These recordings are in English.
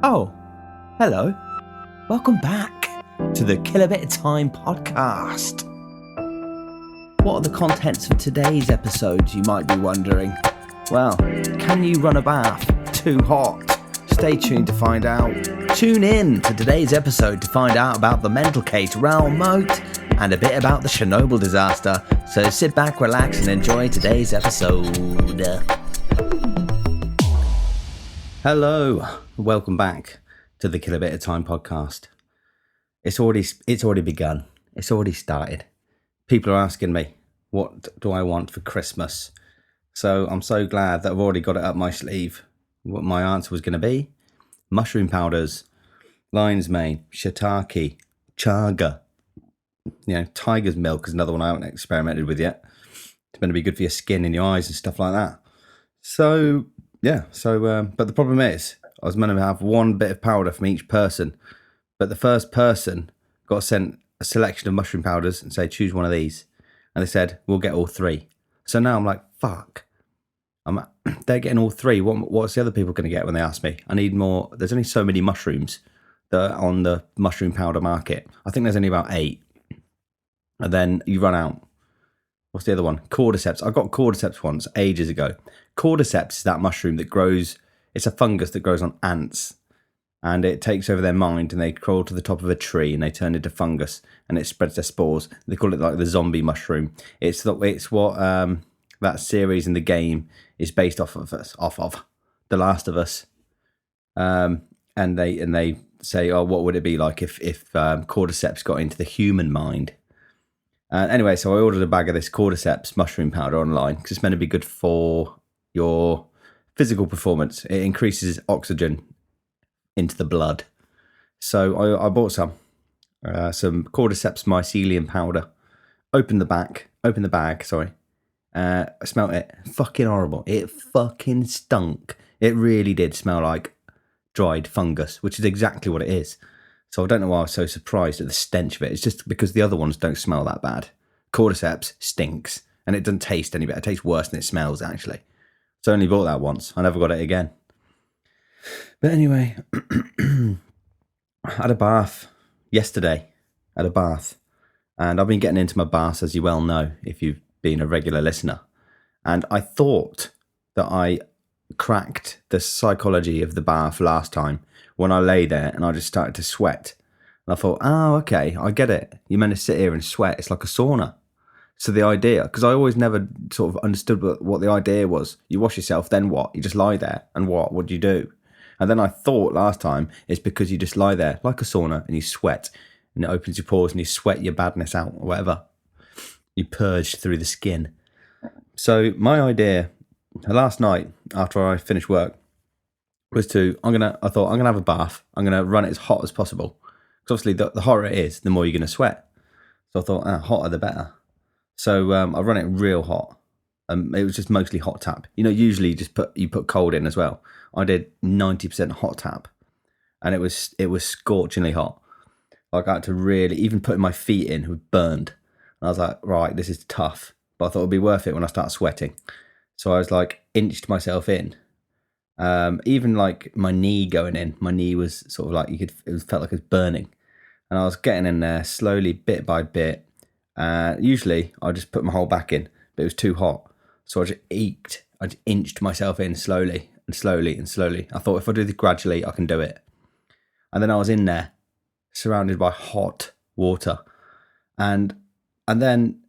Oh, hello. Welcome back to the Kill a Bit of Time podcast. What are the contents of today's episode, you might be wondering? Well, can you run a bath too hot? Stay tuned to find out. Tune in to today's episode to find out about the mental case Raoul Moat and a bit about the Chernobyl disaster. So sit back, relax and enjoy today's episode. Hello, welcome back to the Kill a Bit of Time podcast. It's already begun. It's already started. People are asking me, what do I want for Christmas? So I'm so glad that I've already got it up my sleeve. What my answer was going to be: mushroom powders, lion's mane, shiitake, chaga. Tiger's milk is another one I haven't experimented with yet. It's going to be good for your skin and your eyes and stuff like that. But the problem is, I was meant to have one bit of powder from each person, but the first person got sent a selection of mushroom powders and say, choose one of these. And they said, we'll get all three. So now I'm like, fuck. They're getting all three. What's the other people going to get when they ask me? I need more. There's only so many mushrooms that are on the mushroom powder market. I think there's only about 8. And then you run out. What's the other one? Cordyceps. I got cordyceps once, ages ago. Cordyceps is that mushroom that grows. It's a fungus that grows on ants. And it takes over their mind and they crawl to the top of a tree and they turn into fungus and it spreads their spores. They call it like the zombie mushroom. It's what that series in the game is based off of The Last of Us. And they say, oh, what would it be like if cordyceps got into the human mind? Anyway, so I ordered a bag of this cordyceps mushroom powder online because it's meant to be good for your physical performance. It increases oxygen into the blood. So I bought some cordyceps mycelium powder. Opened the bag. I smelled it. Fucking horrible. It fucking stunk. It really did smell like dried fungus, which is exactly what it is. So I don't know why I was so surprised at the stench of it. It's just because the other ones don't smell that bad. Cordyceps stinks, and it doesn't taste any better. It tastes worse than it smells, actually. So I only bought that once. I never got it again. But anyway, I had a bath yesterday. And I've been getting into my baths, as you well know, if you've been a regular listener. And I thought that I cracked the psychology of the bath last time when I lay there and I just started to sweat. And I thought, oh, okay, I get it. You're meant to sit here and sweat. It's like a sauna. So the idea, because I always never sort of understood what the idea was. You wash yourself, then what? You just lie there, and what? What do you do? And then I thought last time it's because you just lie there like a sauna and you sweat, and it opens your pores and you sweat your badness out or whatever. You purge through the skin. So my idea last night after I finished work was I thought I'm gonna have a bath. I'm gonna run it as hot as possible, because obviously the hotter it is, the more you're gonna sweat. So I thought, hotter the better. So I run it real hot. It was just mostly hot tap. Usually you put cold in as well. I did 90% hot tap, and it was scorchingly hot. Like I had to really, even putting my feet in was burned. And I was like, right, this is tough, but I thought it'd be worth it when I start sweating. So I was like, inched myself in. Even like my knee going in, my knee was sort of like it felt like it was burning, and I was getting in there slowly, bit by bit. Usually I just put my whole back in, but it was too hot, so I just inched myself in slowly and slowly and slowly. I thought if I do this gradually, I can do it. And then I was in there, surrounded by hot water, and then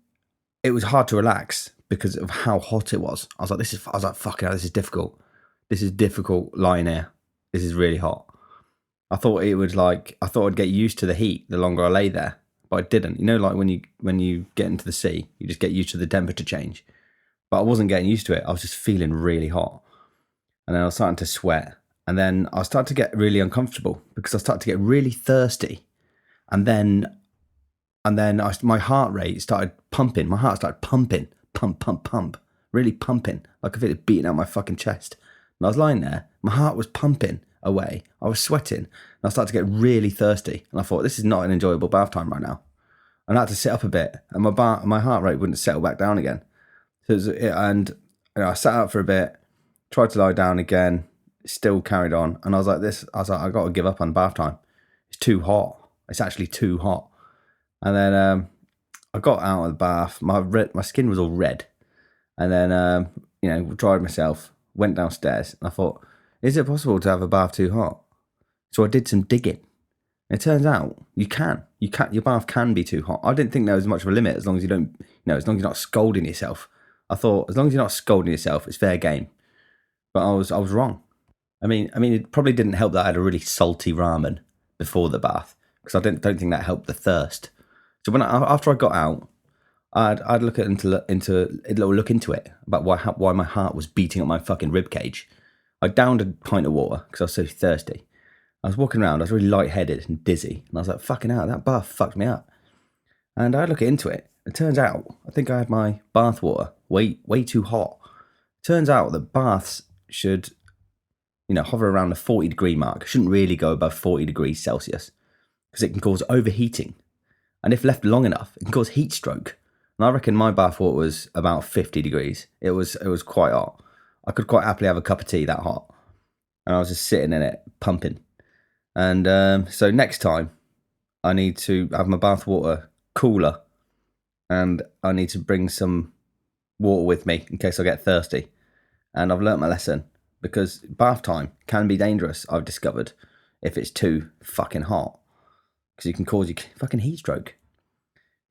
it was hard to relax because of how hot it was. I was like, fucking hell, this is difficult. This is difficult lying here. This is really hot. I thought I'd get used to the heat the longer I lay there, but I didn't. Like when you get into the sea, you just get used to the temperature change. But I wasn't getting used to it. I was just feeling really hot. And then I was starting to sweat. And then I started to get really uncomfortable because I started to get really thirsty. And then my heart rate started pumping. My heart started pumping, pump, really pumping, like if it had beaten out my fucking chest. And I was lying there, my heart was pumping away. I was sweating, and I started to get really thirsty. And I thought, this is not an enjoyable bath time right now. And I had to sit up a bit, and my heart rate wouldn't settle back down again. I sat up for a bit, tried to lie down again. still carried on. And I was like, I got to give up on bath time. It's too hot. It's actually too hot. And then I got out of the bath. My skin was all red. And then, dried myself, went downstairs. And I thought, is it possible to have a bath too hot? So I did some digging. And it turns out you can. Your bath can be too hot. I didn't think there was much of a limit as long as you don't, as long as you're not scalding yourself. I thought as long as you're not scalding yourself, it's fair game. But I was wrong. I mean, it probably didn't help that I had a really salty ramen before the bath because I don't think that helped the thirst. So after I got out, I'd look into it about why my heart was beating up my fucking rib cage. I downed a pint of water because I was so thirsty. I was walking around, I was really lightheaded and dizzy, and I was like, fucking hell, that bath fucked me up. And I look into it. It turns out, I think I had my bath water way too hot. Turns out that baths should, hover around the 40-degree mark. It shouldn't really go above 40 degrees Celsius because it can cause overheating. And if left long enough, it can cause heat stroke. And I reckon my bath water was about 50 degrees. It was quite hot. I could quite happily have a cup of tea that hot. And I was just sitting in it, pumping. And so next time, I need to have my bath water cooler. And I need to bring some water with me in case I get thirsty. And I've learnt my lesson. Because bath time can be dangerous, I've discovered, if it's too fucking hot. Because it can cause you fucking heat stroke.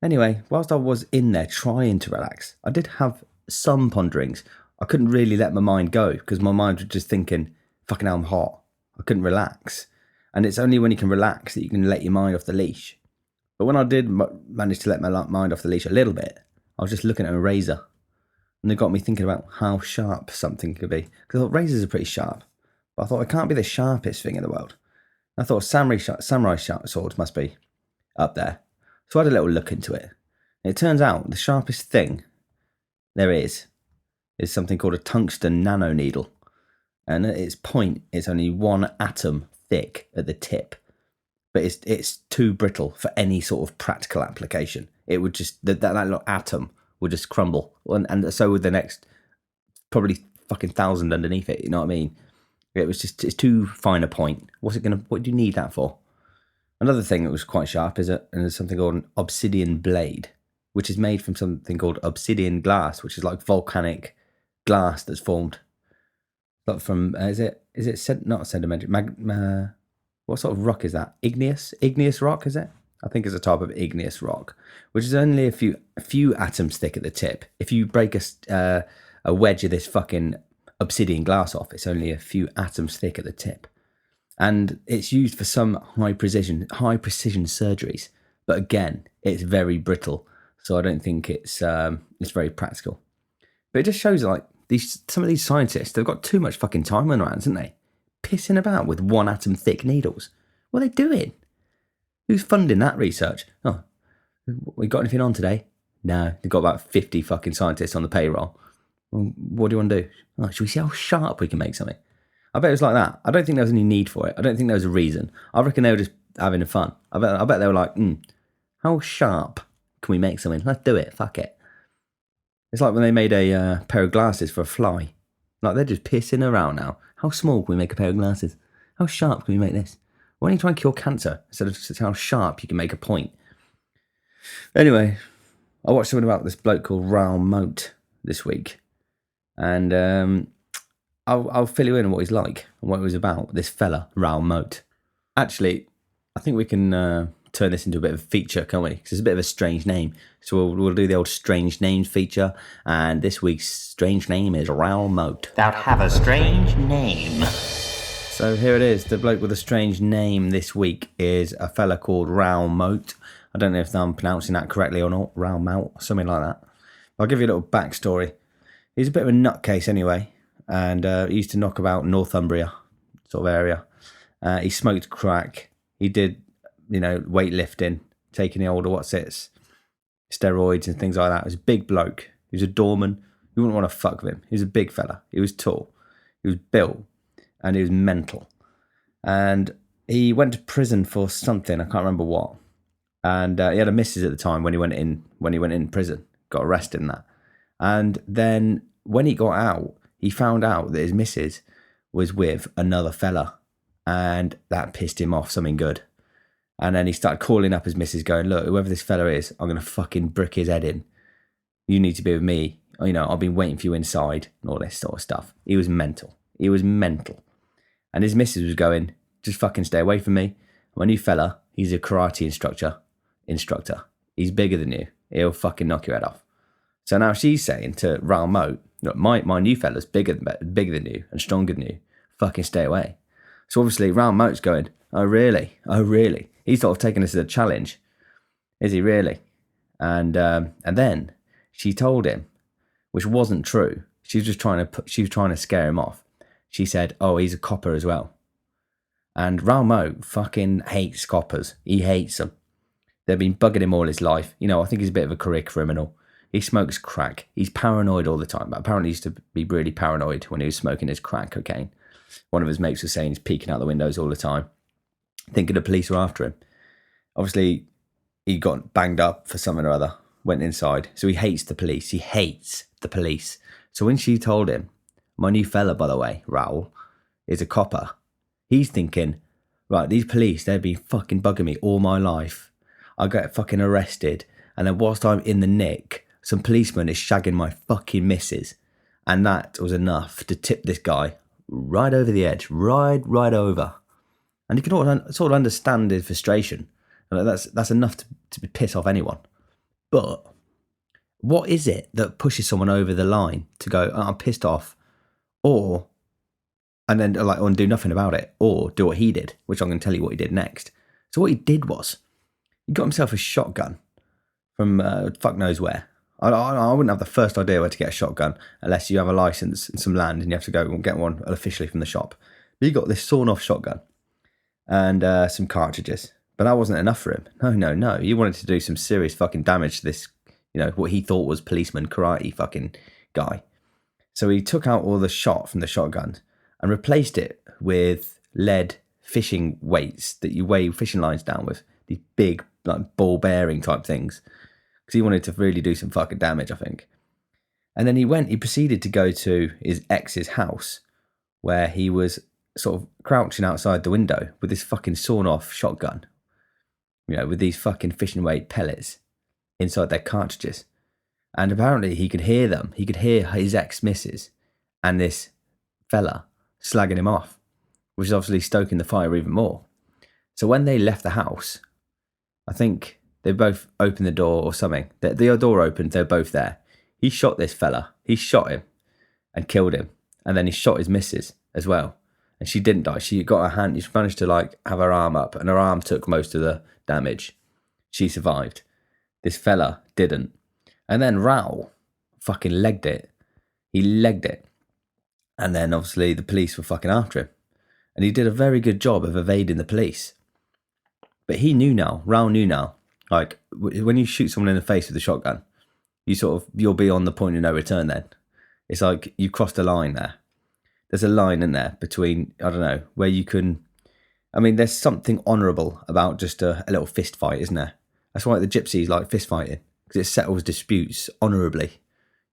Anyway, whilst I was in there trying to relax, I did have some ponderings. I couldn't really let my mind go because my mind was just thinking, fucking hell, I'm hot. I couldn't relax. And it's only when you can relax that you can let your mind off the leash. But when I did manage to let my mind off the leash a little bit, I was just looking at a razor. And it got me thinking about how sharp something could be. Because I thought razors are pretty sharp. But I thought it can't be the sharpest thing in the world. I thought samurai swords must be up there. So I had a little look into it. And it turns out the sharpest thing there is something called a tungsten nano needle. And at its point, it's only 1 atom thick at the tip. But it's too brittle for any sort of practical application. It would just, that little atom would just crumble. And so would the next, probably fucking 1,000 underneath it, you know what I mean? It's too fine a point. What do you need that for? Another thing that was quite sharp is something called an obsidian blade, which is made from something called obsidian glass, which is like volcanic glass that's formed. Not from not sedimentary? What sort of rock is that? Igneous rock, is it? I think it's a type of igneous rock, which is only a few atoms thick at the tip. If you break a wedge of this fucking obsidian glass off, it's only a few atoms thick at the tip. And it's used for some high precision surgeries. But again, it's very brittle. So I don't think it's very practical. But it just shows like some of these scientists, they've got too much fucking time on their hands, haven't they? Pissing about with 1 atom thick needles. What are they doing? Who's funding that research? Oh, we got anything on today? No, they've got about 50 fucking scientists on the payroll. Well, what do you want to do? Oh, should we see how sharp we can make something? I bet it was like that. I don't think there was any need for it. I don't think there was a reason. I reckon they were just having fun. I bet they were like, how sharp can we make something? Let's do it. Fuck it. It's like when they made a pair of glasses for a fly. Like they're just pissing around now. How small can we make a pair of glasses? How sharp can we make this? Why don't you try and cure cancer instead of just how sharp you can make a point? Anyway, I watched something about this bloke called Raoul Moat this week. And I'll fill you in on what he's like and what it was about, this fella, Raoul Moat. Actually, I think we can turn this into a bit of a feature, can't we? Because it's a bit of a strange name. So we'll do the old strange names feature. And this week's strange name is Raoul Moat. Thou have a strange name. So here it is. The bloke with a strange name this week is a fella called Raoul Moat. I don't know if I'm pronouncing that correctly or not. Raoul Moat, something like that. I'll give you a little backstory. He's a bit of a nutcase anyway. And he used to knock about Northumbria sort of area. He smoked crack. He did, weightlifting, taking the older steroids and things like that. He was a big bloke. He was a doorman. You wouldn't want to fuck with him. He was a big fella. He was tall. He was built. And he was mental. And he went to prison for something. I can't remember what. And he had a missus at the time when he went in prison. Got arrested and that. And then when he got out, he found out that his missus was with another fella, and that pissed him off something good. And then he started calling up his missus going, look, whoever this fella is, I'm going to fucking brick his head in. You need to be with me. You know, I've been waiting for you inside and all this sort of stuff. He was mental. He was mental. And his missus was going, just fucking stay away from me. My new fella, he's a karate instructor. He's bigger than you. He'll fucking knock your head off. So now she's saying to Raoul Moat, look, my new fella's bigger than you and stronger than you. Fucking stay away. So obviously Raoul Moat's going, oh really? Oh really? He's sort of taking this as a challenge. Is he really? And then she told him, which wasn't true. She was trying to scare him off. She said, oh, he's a copper as well. And Raoul Moat fucking hates coppers. He hates them. They've been bugging him all his life. You know, I think he's a bit of a career criminal. He smokes crack. He's paranoid all the time. But apparently he used to be really paranoid when he was smoking his crack cocaine. One of his mates was saying he's peeking out the windows all the time, thinking the police were after him. Obviously, he got banged up for something or other, went inside. So he hates the police. He hates the police. So when she told him, my new fella, by the way, Raoul, is a copper, he's thinking, right, these police, they've been fucking bugging me all my life. I get fucking arrested. And then whilst I'm in the nick, some policeman is shagging my fucking missus. And that was enough to tip this guy right over the edge, right over. And you can sort of understand his frustration. That's enough to piss off anyone. But what is it that pushes someone over the line to go, oh, I'm pissed off, and then do nothing about it, or do what he did, which I'm going to tell you what he did next. So what he did was, he got himself a shotgun from fuck knows where. I wouldn't have the first idea where to get a shotgun unless you have a license and some land and you have to go and get one officially from the shop. But he got this sawn-off shotgun and some cartridges. But that wasn't enough for him. No. He wanted to do some serious fucking damage to this, what he thought was policeman karate fucking guy. So he took out all the shot from the shotgun and replaced it with lead fishing weights that you weigh fishing lines down with. These big, like, ball bearing type things. Because he wanted to really do some fucking damage, I think. And then he proceeded to go to his ex's house, where he was sort of crouching outside the window with this fucking sawn-off shotgun, with these fucking fishing weight pellets inside their cartridges. And apparently he could hear them. He could hear his ex-missus and this fella slagging him off, which is obviously stoking the fire even more. So when they left the house, I think they both opened the door or something. The door opened, they're both there. He shot this fella. He shot him and killed him. And then he shot his missus as well. And she didn't die. She got her hand, she managed to have her arm up, and her arm took most of the damage. She survived. This fella didn't. And then Raoul fucking legged it. He legged it. And then obviously the police were fucking after him. And he did a very good job of evading the police. But Raoul knew now, when you shoot someone in the face with a shotgun, you'll be on the point of no return then. It's like you crossed a line there. There's a line in there between, I don't know, where you can, there's something honourable about just a little fist fight, isn't there? That's why the gypsies like fist fighting, because it settles disputes honourably.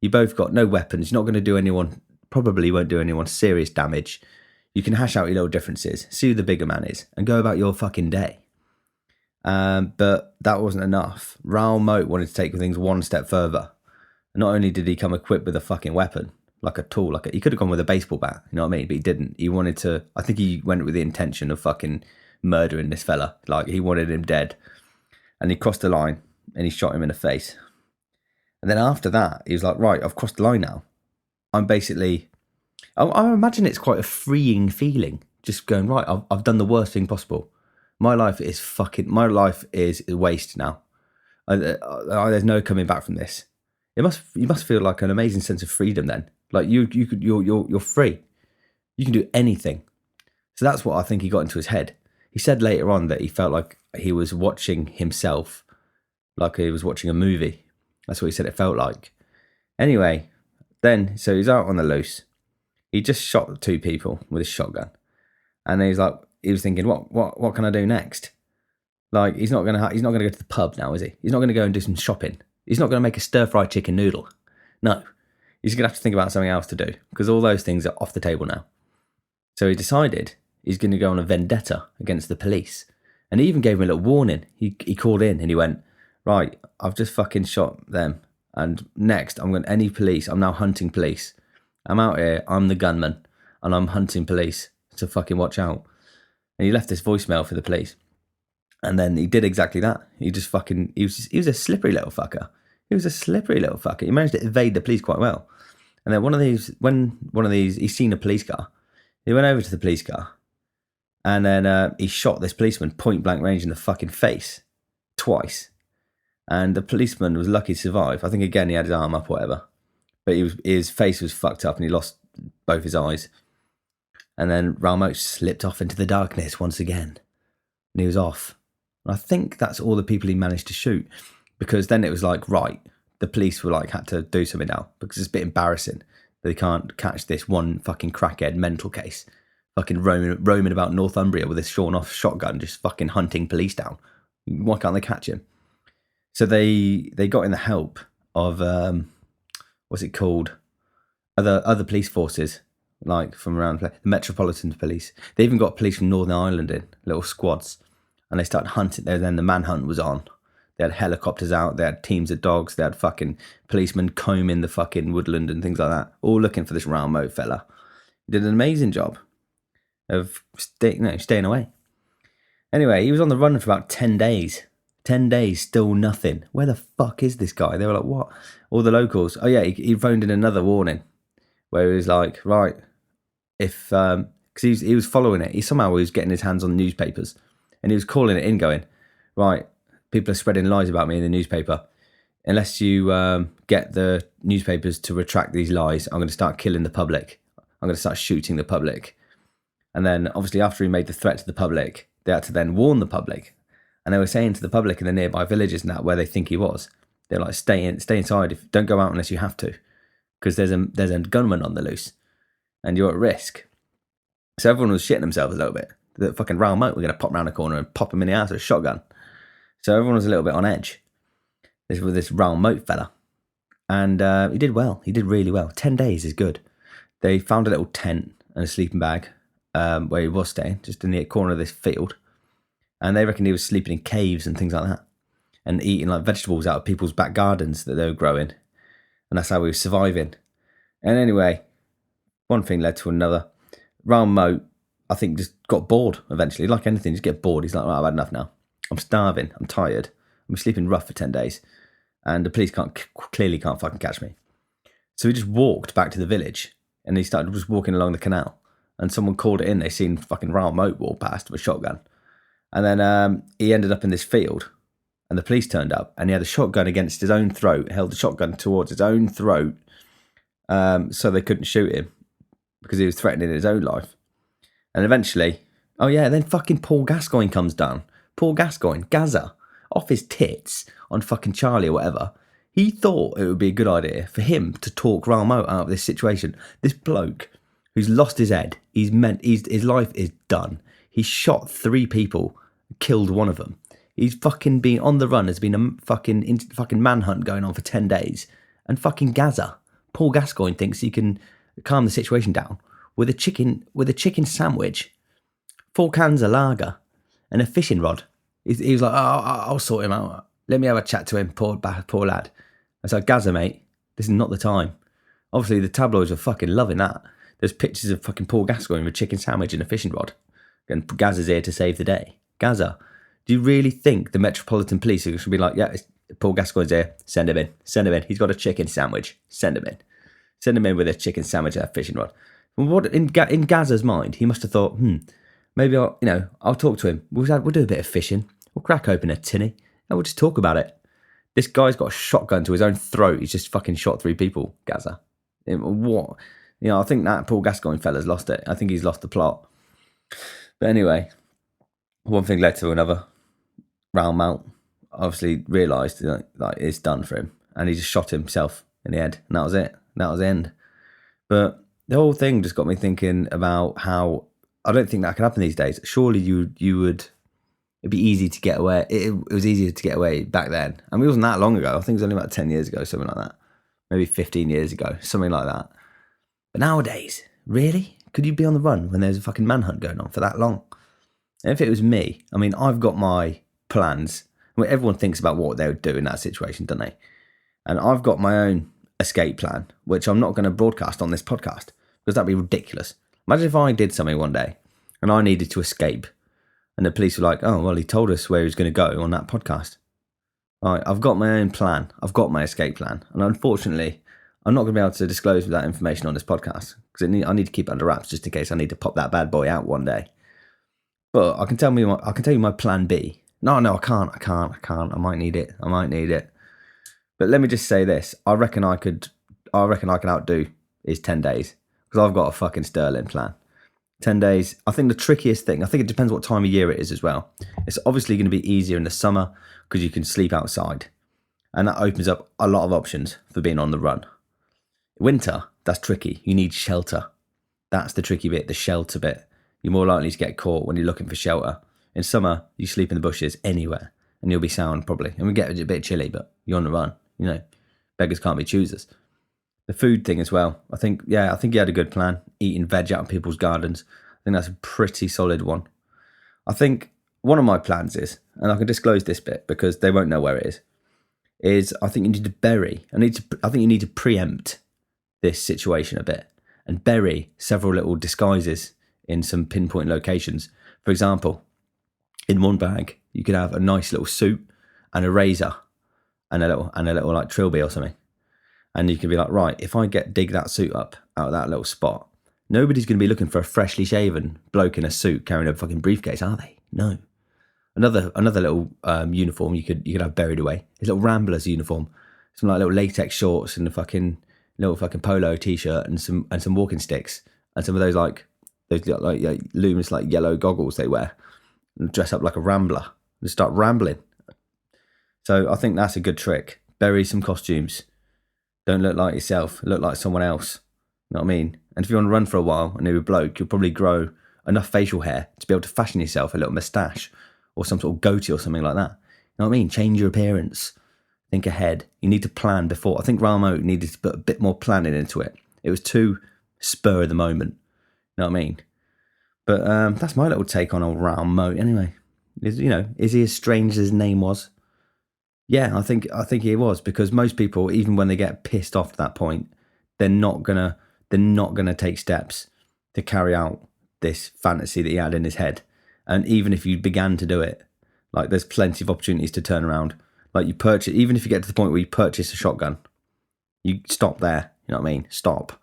You both got no weapons. You're not going to do anyone, probably won't do anyone serious damage. You can hash out your little differences, see who the bigger man is, and go about your fucking day. But that wasn't enough. Raoul Moat wanted to take things one step further. Not only did he come equipped with a fucking weapon, like a tool, he could have gone with a baseball bat, you know what I mean? But he didn't. He wanted to, I think he went with the intention of fucking murdering this fella. He wanted him dead. And he crossed the line and he shot him in the face. And then after that, he was like, right, I've crossed the line now. I'm basically, I imagine it's quite a freeing feeling, just going, right, I've done the worst thing possible. My life is a waste now. There's no coming back from this. You must feel like an amazing sense of freedom then. You're free. You can do anything. So that's what I think he got into his head. He said later on that he felt like he was watching himself, like he was watching a movie. That's what he said it felt like. Anyway, so he's out on the loose. He just shot 2 people with his shotgun, and he was thinking, what can I do next? He's not gonna go to the pub now, is he? He's not gonna go and do some shopping. He's not gonna make a stir-fried chicken noodle. No, he's gonna have to think about something else to do, because all those things are off the table now. So he decided he's going to go on a vendetta against the police. And he even gave him a little warning. He called in and he went, right, I've just fucking shot them. And next, I'm now hunting police. I'm out here, I'm the gunman, and I'm hunting police, so fucking watch out. And he left this voicemail for the police. And then he did exactly that. He just fucking, he was a slippery little fucker. He managed to evade the police quite well. And then he's seen a police car, he went over to the police car, and then he shot this policeman point blank range in the fucking face twice. And the policeman was lucky to survive. I think again he had his arm up or whatever, but his face was fucked up and he lost both his eyes. And then Raoul Moat slipped off into the darkness once again, and he was off. And I think that's all the people he managed to shoot, because then it was like, right, the police were like, had to do something now, because it's a bit embarrassing that they can't catch this one fucking crackhead mental case fucking roaming about Northumbria with his shorn off shotgun, just fucking hunting police down. Why can't they catch him? So they got in the help of what's it called? Other police forces, like from around the Metropolitan Police. They even got police from Northern Ireland in little squads, and they started hunting there. Then the manhunt was on. They had helicopters out. They had teams of dogs. They had fucking policemen combing the fucking woodland and things like that, all looking for this Raoul Moat fella. He did an amazing job of staying away. Anyway, he was on the run for about 10 days. 10 days, still nothing. Where the fuck is this guy? They were like, what? All the locals. Oh yeah, he phoned in another warning where he was like, right, if, because he was following it. He was getting his hands on newspapers, and he was calling it in going, right, people are spreading lies about me in the newspaper. Unless you get the newspapers to retract these lies, I'm going to start killing the public. I'm going to start shooting the public. And then obviously after he made the threat to the public, they had to then warn the public. And they were saying to the public in the nearby villages and that, where they think he was, they're like, stay inside. Don't go out unless you have to, because there's a gunman on the loose and you're at risk. So everyone was shitting themselves a little bit. The fucking Raoul Moat were going to pop round the corner and pop him in the ass with a shotgun. So everyone was a little bit on edge. This Raoul Moat fella. And he did well. He did really well. 10 days is good. They found a little tent and a sleeping bag where he was staying, just in the corner of this field. And they reckon he was sleeping in caves and things like that, and eating like vegetables out of people's back gardens that they were growing. And that's how he was surviving. And anyway, one thing led to another. Raoul Moat, I think, just got bored eventually. Like anything, just get bored. He's like, right, I've had enough now. I'm starving. I'm tired. I'm sleeping rough for 10 days. And the police clearly can't fucking catch me. So he just walked back to the village, and he started just walking along the canal. And someone called it in. They seen fucking Raoul Moat walk past with a shotgun. And then he ended up in this field, and the police turned up, and he had a shotgun against his own throat, held the shotgun towards his own throat, so they couldn't shoot him because he was threatening his own life. And eventually, then fucking Paul Gascoigne comes down. Paul Gascoigne, Gaza, off his tits on fucking Charlie or whatever. He thought it would be a good idea for him to talk Raoul Moat out of this situation. This bloke who's lost his head, his life is done. He shot 3 people, killed one of them. He's fucking been on the run. There's been a fucking manhunt going on for 10 days. And fucking Gaza, Paul Gascoigne thinks he can calm the situation down with a chicken sandwich, 4 cans of lager, and a fishing rod. He was like, I'll sort him out. Let me have a chat to him, poor lad. I said, Gaza, mate, this is not the time. Obviously, the tabloids were fucking loving that. There's pictures of fucking Paul Gascoigne with a chicken sandwich and a fishing rod. And Gaza's here to save the day. Gaza, do you really think the Metropolitan Police are going to be like, yeah, Paul Gascoigne's here, send him in. He's got a chicken sandwich, send him in with a chicken sandwich and a fishing rod. What in Gaza's mind, he must have thought, maybe I'll talk to him. We'll do a bit of fishing. We'll crack open a tinny and we'll just talk about it. This guy's got a shotgun to his own throat. He's just fucking shot 3 people, Gaza. What? I think that Paul Gascoigne fella's lost it. I think he's lost the plot. But anyway, one thing led to another. Raoul Moat obviously realised that it's done for him, and he just shot himself in the head, and that was it. That was the end. But the whole thing just got me thinking about how I don't think that can happen these days. Surely you would. It'd be easy to get away. It was easier to get away back then. I mean, it wasn't that long ago. I think it was only about 10 years ago, something like that. Maybe 15 years ago, something like that. But nowadays, really? Could you be on the run when there's a fucking manhunt going on for that long? And if it was me, I mean, I've got my plans. I mean, everyone thinks about what they would do in that situation, don't they? And I've got my own escape plan, which I'm not going to broadcast on this podcast because that'd be ridiculous. Imagine if I did something one day and I needed to escape and the police were like, oh, well, he told us where he was going to go on that podcast. All right, I've got my own plan. I've got my escape plan. And unfortunately, I'm not going to be able to disclose that information on this podcast because I need to keep it under wraps just in case I need to pop that bad boy out one day. But I can tell you my plan B. No, I can't. I might need it. But let me just say this. I reckon I can outdo is 10 days because I've got a fucking sterling plan. 10 days. I think the trickiest thing, I think it depends what time of year it is as well. It's obviously going to be easier in the summer because you can sleep outside. And that opens up a lot of options for being on the run. Winter, that's tricky. You need shelter. That's the tricky bit, the shelter bit. You're more likely to get caught when you're looking for shelter. In summer, you sleep in the bushes anywhere and you'll be sound probably. And we get a bit chilly, but you're on the run. You know, beggars can't be choosers. The food thing as well. I think you had a good plan. Eating veg out of people's gardens. I think that's a pretty solid one. I think one of my plans is, and I can disclose this bit because they won't know where it is I think you need to bury. I think you need to preempt this situation a bit and bury several little disguises in some pinpoint locations. For example, in one bag, you could have a nice little suit and a razor and a little like trilby or something. And you can be like, right, if I dig that suit up out of that little spot, nobody's going to be looking for a freshly shaven bloke in a suit carrying a fucking briefcase, are they? No. Another little uniform you could have buried away. His little Ramblers uniform, some like little latex shorts and a little fucking polo t-shirt and some walking sticks and some of those like luminous like yellow goggles they wear and dress up like a rambler and start rambling. So I think that's a good trick. Bury some costumes. Don't look like yourself. Look like someone else. You know what I mean? And if you're on a run for a while and you're a bloke, you'll probably grow enough facial hair to be able to fashion yourself a little moustache or some sort of goatee or something like that. You know what I mean? Change your appearance. Think ahead. You need to plan before. I think Raoul Moat needed to put a bit more planning into it. It was too spur of the moment. You know what I mean? But that's my little take on old Raoul Moat anyway. Is he as strange as his name was? Yeah, I think he was, because most people, even when they get pissed off to that point, they're not gonna take steps to carry out this fantasy that he had in his head. And even if you began to do it, like there's plenty of opportunities to turn around. Like you purchase, even if you get to the point where you purchase a shotgun, you stop there. You know what I mean? Stop,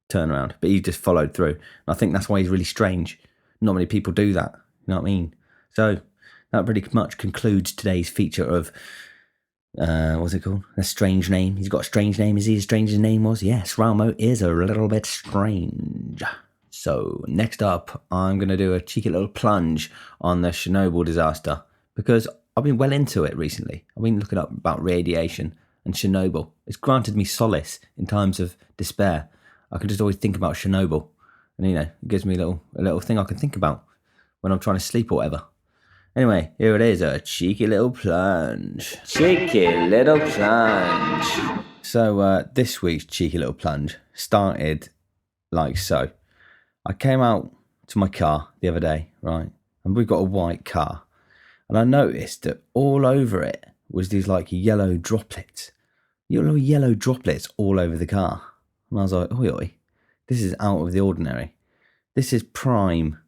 turn around. But he just followed through. And I think that's why he's really strange. Not many people do that. You know what I mean? So that pretty much concludes today's feature of, what's it called? A strange name. He's got a strange name. Is he as strange as his name was? Yes, Raoul Moat is a little bit strange. So next up, I'm going to do a cheeky little plunge on the Chernobyl disaster because I've been well into it recently. I've been looking up about radiation and Chernobyl. It's granted me solace in times of despair. I can just always think about Chernobyl, and it gives me a little thing I can think about when I'm trying to sleep or whatever. Anyway, here it is, a cheeky little plunge. Cheeky little plunge. So this week's cheeky little plunge started like so. I came out to my car the other day, right? And we've got a white car. And I noticed that all over it was these like yellow droplets. Yellow droplets all over the car. And I was like, oi, this is out of the ordinary. This is prime,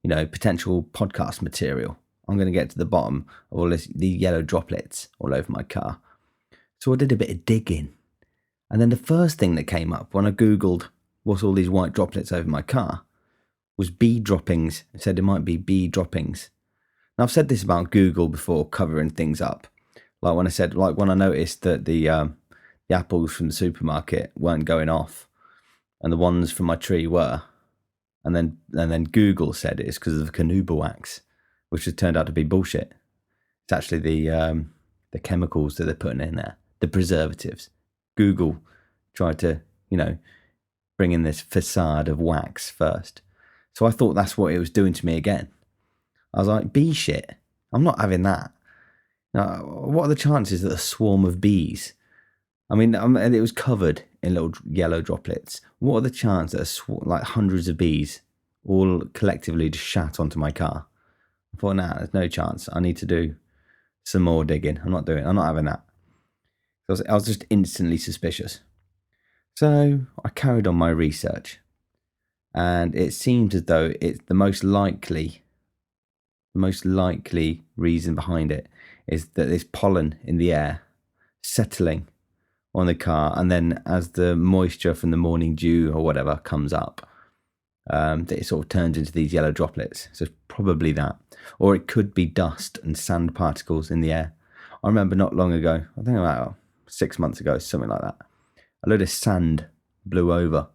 potential podcast material. I'm going to get to the bottom of all the yellow droplets all over my car. So I did a bit of digging. And then the first thing that came up when I Googled what's all these white droplets over my car was bee droppings. It said it might be bee droppings. Now I've said this about Google before, covering things up. Like when I noticed that the apples from the supermarket weren't going off and the ones from my tree were. And then Google said it's because of the Chernobyl wax, which has turned out to be bullshit. It's actually the chemicals that they're putting in there, the preservatives. Google tried to, bring in this facade of wax first. So I thought that's what it was doing to me again. I was like, bee shit. I'm not having that. Now, what are the chances that a swarm of bees? I mean, it was covered in little yellow droplets. What are the chances that like hundreds of bees all collectively just shat onto my car? I thought, nah, there's no chance. I need to do some more digging. I'm not having that. I was just instantly suspicious. So I carried on my research, and it seems as though it's the most likely reason behind it is that there's pollen in the air settling on the car, and then as the moisture from the morning dew or whatever comes up, it sort of turns into these yellow droplets. So it's probably that, or it could be dust and sand particles in the air. I remember not long ago, I think about 6 months ago, something like that, a load of sand blew over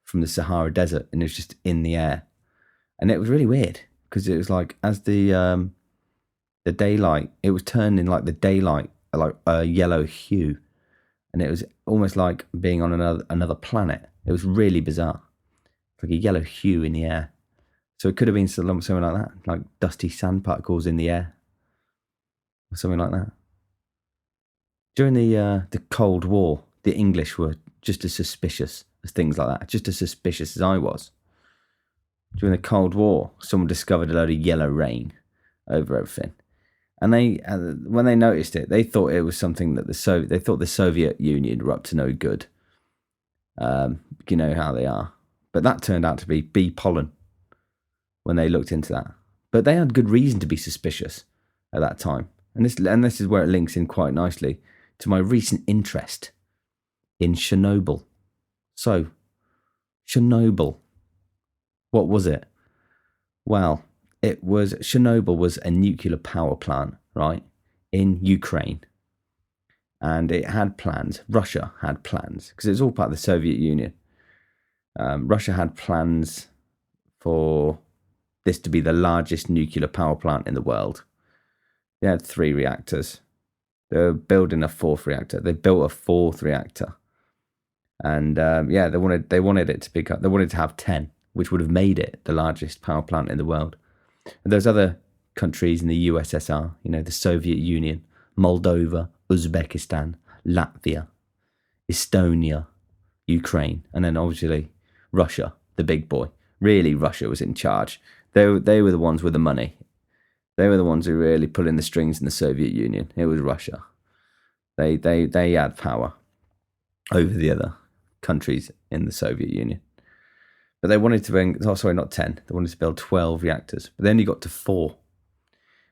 from the Sahara Desert, and it was just in the air, and it was really weird because it was like as the daylight, it was turning like the daylight like a yellow hue, and it was almost like being on another planet. It was really bizarre, like a yellow hue in the air. So it could have been something like that, like dusty sand particles in the air, or something like that. During the Cold War, the English were just as suspicious as things like that, just as suspicious as I was. During the Cold War, someone discovered a load of yellow rain over everything. And when they noticed it, they thought it was something that they thought the Soviet Union were up to no good. You know how they are. But that turned out to be bee pollen when they looked into that. But they had good reason to be suspicious at that time. And this is where it links in quite nicely to my recent interest in Chernobyl. So, Chernobyl, what was it? Well, Chernobyl was a nuclear power plant, right, in Ukraine. And it had plans, Russia had plans, because it was all part of the Soviet Union. Russia had plans for this to be the largest nuclear power plant in the world. They had 3 reactors. They were building a 4th reactor. They built a 4th reactor. And they wanted it to become, they wanted to have 10, which would have made it the largest power plant in the world. And there's other countries in the USSR, the Soviet Union, Moldova, Uzbekistan, Latvia, Estonia, Ukraine, and then obviously Russia, the big boy. Really, Russia was in charge. They were the ones with the money. They were the ones who really pulled in the strings in the Soviet Union. It was Russia. They had power over the other countries in the Soviet Union. But they wanted to bring, not 10, they wanted to build 12 reactors, but they only got to 4.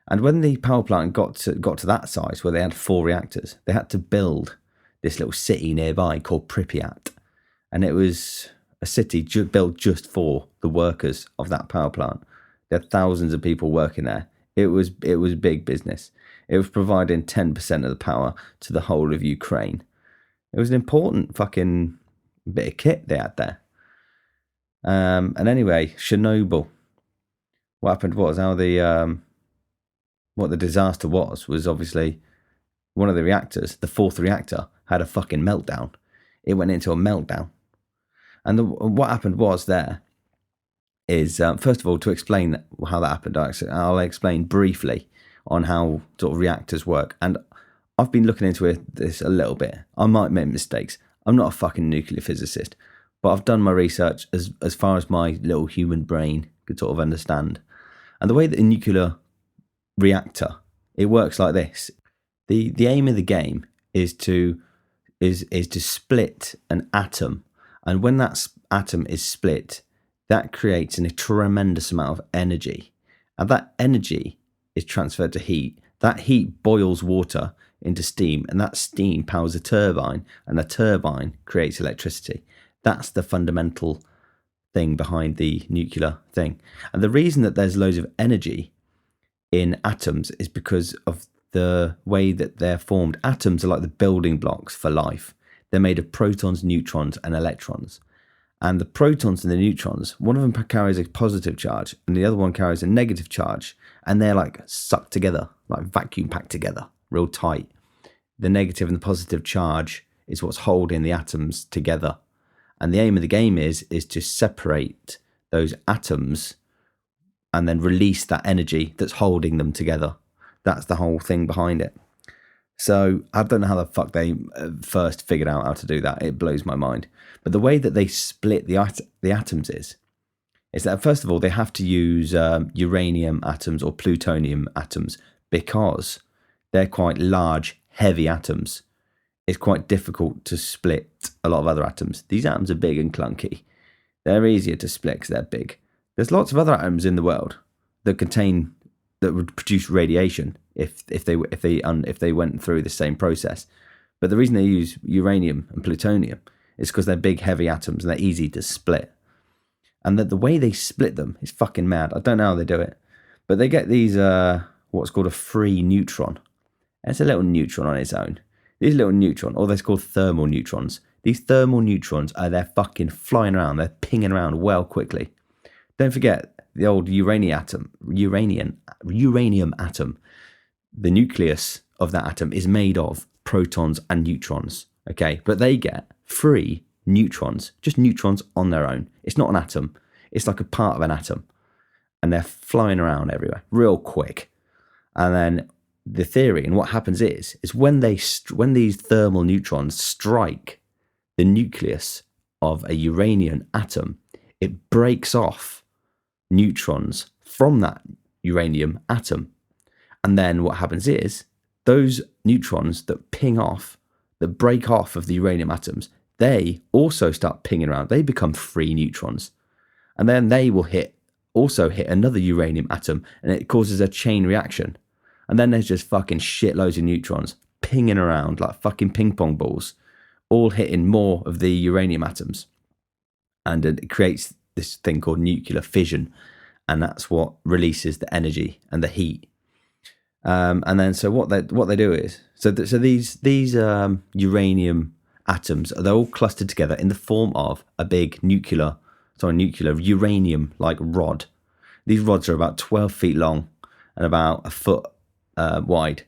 And when the power plant got to that size, where they had 4 reactors, they had to build this little city nearby called Pripyat. And it was a city built just for the workers of that power plant. There had thousands of people working there. It was big business. It was providing 10% of the power to the whole of Ukraine. It was an important fucking bit of kit they had there. And anyway, Chernobyl. What happened was what the disaster was obviously one of the reactors, the 4th reactor, had a fucking meltdown. It went into a meltdown. And what happened was there is, first of all, to explain how that happened, I'll explain briefly on how sort of reactors work. And I've been looking into this a little bit. I might make mistakes. I'm not a fucking nuclear physicist, but I've done my research as far as my little human brain could sort of understand. And the way that a nuclear reactor, it works like this. The aim of the game is to split an atom, and when that atom is split, that creates a tremendous amount of energy, and that energy is transferred to heat. That heat boils water into steam, and that steam powers a turbine, and the turbine creates electricity. That's the fundamental thing behind the nuclear thing. And the reason that there's loads of energy in atoms is because of the way that they're formed. Atoms are like the building blocks for life. They're made of protons, neutrons, and electrons. And the protons and the neutrons, one of them carries a positive charge and the other one carries a negative charge, and they're like sucked together, like vacuum packed together, real tight. The negative and the positive charge is what's holding the atoms together. And the aim of the game is to separate those atoms and then release that energy that's holding them together. That's the whole thing behind it. So I don't know how the fuck they first figured out how to do that. It blows my mind. But the way that they split the atoms is that first of all they have to use uranium atoms or plutonium atoms because they're quite large, heavy atoms. It's quite difficult to split a lot of other atoms. These atoms are big and clunky. They're easier to split because they're big. There's lots of other atoms in the world that would produce radiation if they went through the same process. But the reason they use uranium and plutonium is because they're big, heavy atoms and they're easy to split. And that the way they split them is fucking mad. I don't know how they do it, but they get these what's called a free neutron. And it's a little neutron on its own. These little neutrons, or they're called thermal neutrons. These thermal neutrons they're fucking flying around. They're pinging around well quickly. Don't forget the old uranium atom. The nucleus of that atom is made of protons and neutrons. Okay, but they get free neutrons, just neutrons on their own. It's not an atom. It's like a part of an atom, and they're flying around everywhere real quick. And then the theory and what happens is when these thermal neutrons strike the nucleus of a uranium atom, it breaks off neutrons from that uranium atom. And then what happens is those neutrons that break off of the uranium atoms, they also start pinging around. They become free neutrons. And then they will also hit another uranium atom, and it causes a chain reaction. And then there's just fucking shitloads of neutrons pinging around like fucking ping pong balls, all hitting more of the uranium atoms. And it creates this thing called nuclear fission. And that's what releases the energy and the heat. And then so what they do is, these uranium atoms, they're all clustered together in the form of a big nuclear uranium like rod. These rods are about 12 feet long and about a foot wide,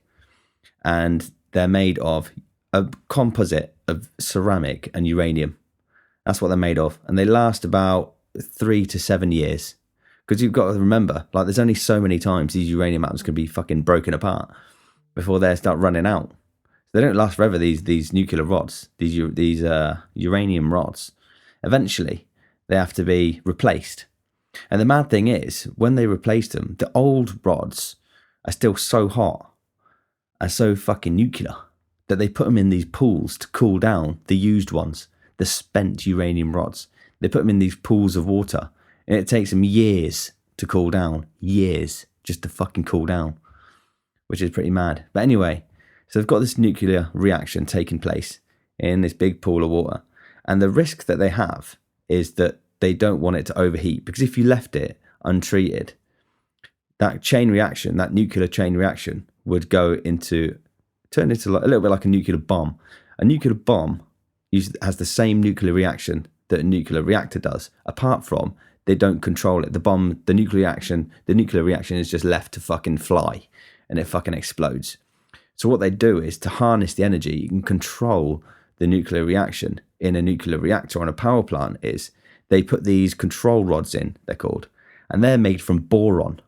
and they're made of a composite of ceramic and uranium. That's what they're made of, and they last about 3 to 7 years. Because you've got to remember, like, there's only so many times these uranium atoms can be fucking broken apart before they start running out. They don't last forever. These nuclear rods, these uranium rods, eventually they have to be replaced. And the mad thing is, when they replace them, the old rods are still so hot and so fucking nuclear that they put them in these pools to cool down the used ones, the spent uranium rods. They put them in these pools of water, and it takes them years to cool down, years just to fucking cool down, which is pretty mad. But anyway, so they've got this nuclear reaction taking place in this big pool of water, and the risk that they have is that they don't want it to overheat, because if you left it untreated, that chain reaction, that nuclear chain reaction, would turn into like, a little bit like a nuclear bomb. A nuclear bomb has the same nuclear reaction that a nuclear reactor does, apart from they don't control it. The nuclear reaction is just left to fucking fly, and it fucking explodes. So what they do is, to harness the energy, you can control the nuclear reaction in a nuclear reactor on a power plant, is they put these control rods in, they're called, and they're made from boron.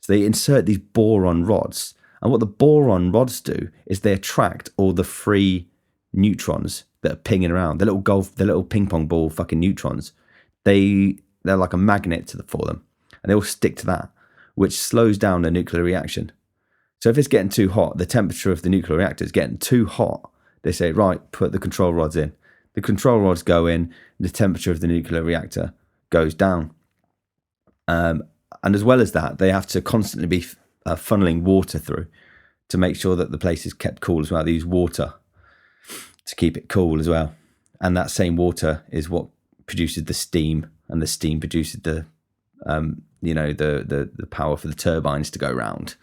So they insert these boron rods, and what the boron rods do is they attract all the free neutrons that are pinging around, the little ping pong ball fucking neutrons. They're like a magnet for them, and they all stick to that, which slows down the nuclear reaction. So if it's getting too hot, the temperature of the nuclear reactor is getting too hot, they say, right, put the control rods in. The control rods go in, the temperature of the nuclear reactor goes down. And as well as that, they have to constantly be funneling water through to make sure that the place is kept cool as well. They use water to keep it cool as well. And that same water is what produces the steam, and the steam produces the power for the turbines to go round.